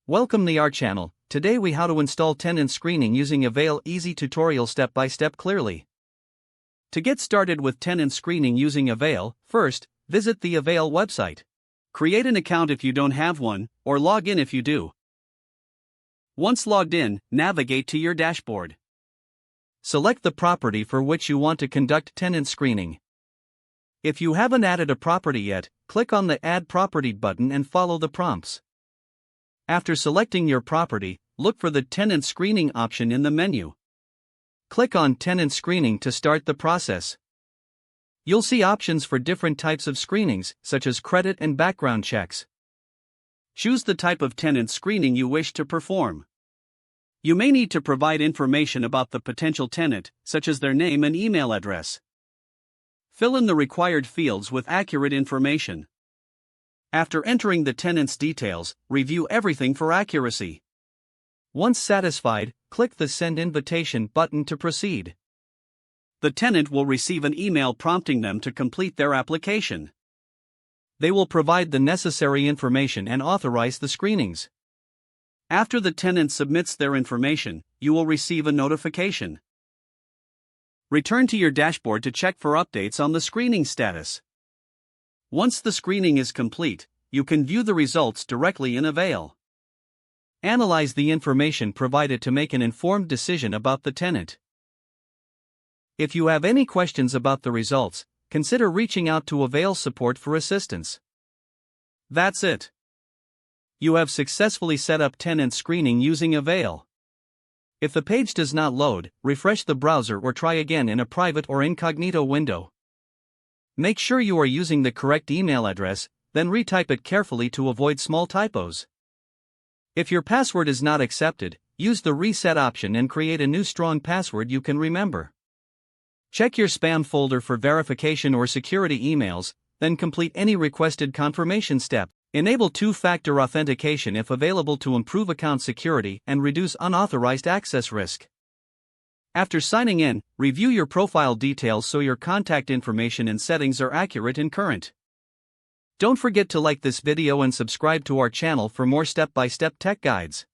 Welcome to our channel. Today we how to install tenant screening using Avail easy tutorial step by step clearly. To get started with tenant screening using Avail, first, visit the Avail website. Create an account if you don't have one, or log in if you do. Once logged in, navigate to your dashboard. Select the property for which you want to conduct tenant screening. If you haven't added a property yet, click on the Add Property button and follow the prompts. After selecting your property, look for the Tenant Screening option in the menu. Click on Tenant Screening to start the process. You'll see options for different types of screenings, such as credit and background checks. Choose the type of tenant screening you wish to perform. You may need to provide information about the potential tenant, such as their name and email address. Fill in the required fields with accurate information. After entering the tenant's details, review everything for accuracy. Once satisfied, click the Send Invitation button to proceed. The tenant will receive an email prompting them to complete their application. They will provide the necessary information and authorize the screenings. After the tenant submits their information, you will receive a notification. Return to your dashboard to check for updates on the screening status. Once the screening is complete, you can view the results directly in Avail. Analyze the information provided to make an informed decision about the tenant. If you have any questions about the results, consider reaching out to Avail support for assistance. That's it. You have successfully set up tenant screening using Avail. If the page does not load, refresh the browser or try again in a private or incognito window. Make sure you are using the correct email address, then retype it carefully to avoid small typos. If your password is not accepted, use the reset option and create a new strong password you can remember. Check your spam folder for verification or security emails, then complete any requested confirmation step. Enable two-factor authentication if available to improve account security and reduce unauthorized access risk. After signing in, review your profile details so your contact information and settings are accurate and current. Don't forget to like this video and subscribe to our channel for more step-by-step tech guides.